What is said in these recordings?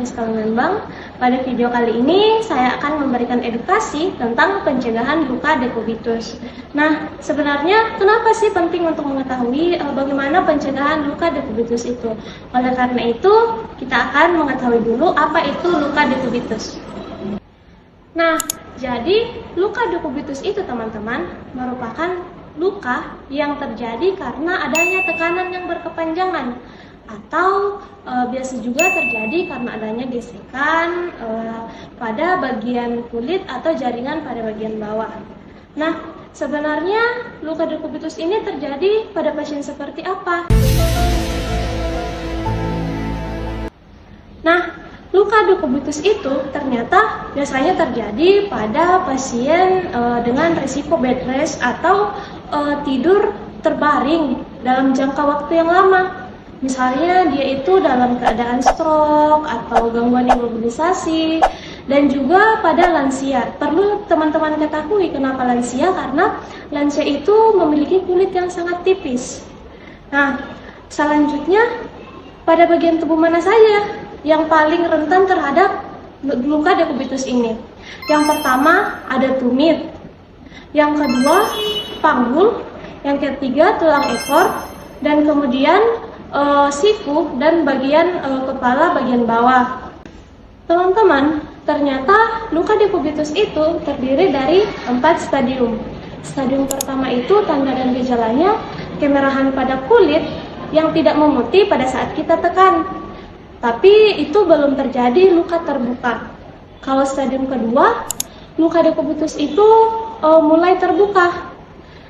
Francisca Lembang. Pada video kali ini saya akan memberikan edukasi tentang pencegahan luka dekubitus. Nah, sebenarnya kenapa sih penting untuk mengetahui bagaimana pencegahan luka dekubitus itu? Oleh karena itu, kita akan mengetahui dulu apa itu luka dekubitus. Nah, jadi luka dekubitus itu teman-teman merupakan luka yang terjadi karena adanya tekanan yang berkepanjangan atau biasa juga terjadi karena adanya gesekan pada bagian kulit atau jaringan pada bagian bawah. Nah, sebenarnya luka dekubitus ini terjadi pada pasien seperti apa? Nah, luka dekubitus itu ternyata biasanya terjadi pada pasien dengan risiko bed rest atau tidur terbaring dalam jangka waktu yang lama. Misalnya dia itu dalam keadaan stroke atau gangguan imobilisasi, dan juga pada lansia. Perlu teman-teman ketahui kenapa lansia, karena lansia itu memiliki kulit yang sangat tipis. Nah, selanjutnya pada bagian tubuh mana saja yang paling rentan terhadap luka dekubitus ini? Yang pertama ada tumit, yang kedua panggul, yang ketiga tulang ekor, dan kemudian siku dan bagian kepala bagian bawah. Teman-teman, ternyata luka dekubitus itu terdiri dari 4 stadium. Stadium pertama itu tanda dan gejalanya kemerahan pada kulit yang tidak memutih pada saat kita tekan. Tapi itu belum terjadi luka terbuka. Kalau stadium kedua, luka dekubitus itu mulai terbuka.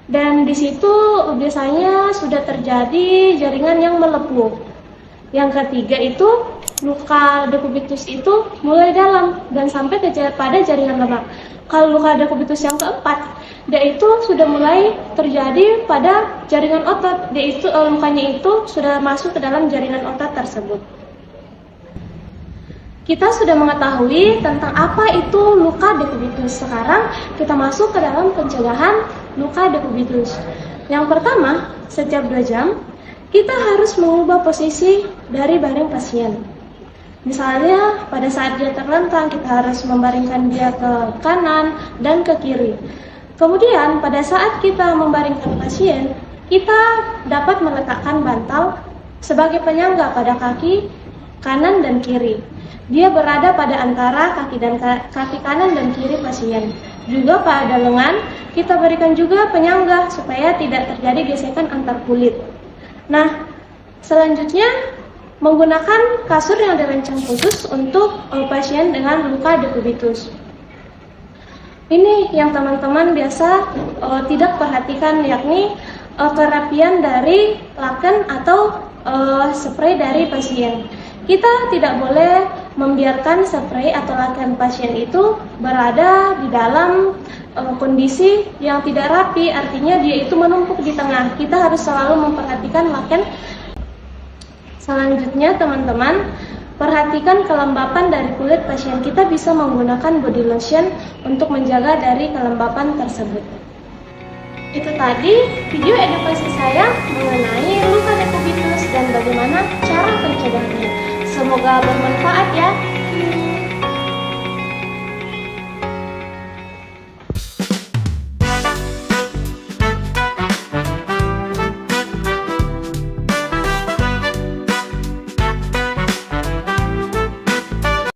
Dan di situ biasanya sudah terjadi jaringan yang melepuh. Yang ketiga itu luka dekubitus itu mulai dalam dan sampai pada jaringan lemak. Kalau luka dekubitus yang keempat, dia itu sudah mulai terjadi pada jaringan otot. Dia itu lukanya itu sudah masuk ke dalam jaringan otot tersebut. Kita sudah mengetahui tentang apa itu luka dekubitus. Sekarang kita masuk ke dalam pencegahan luka dekubitus. Yang pertama, setiap 2 jam kita harus mengubah posisi dari baring pasien. Misalnya pada saat dia terlentang, kita harus membaringkan dia ke kanan dan ke kiri. Kemudian pada saat kita membaringkan pasien, kita dapat meletakkan bantal sebagai penyangga pada kaki kanan dan kiri. Dia berada pada antara kaki kanan dan kiri pasien. Juga pada lengan kita berikan juga penyangga supaya tidak terjadi gesekan antar kulit. Nah, selanjutnya menggunakan kasur yang dirancang khusus untuk pasien dengan luka dekubitus. Ini yang teman-teman biasa tidak perhatikan, yakni kerapian dari laken atau spray dari pasien. Kita tidak boleh membiarkan spray atau laken pasien itu berada di dalam kondisi yang tidak rapi, artinya dia itu menumpuk di tengah. Kita harus selalu memperhatikan laken. Selanjutnya teman-teman, perhatikan kelembapan dari kulit pasien. Kita bisa menggunakan body lotion untuk menjaga dari kelembapan tersebut. Itu tadi video edukasi saya mengenai luka dekubitus dan bagaimana cara pencegahannya. Semoga bermanfaat ya.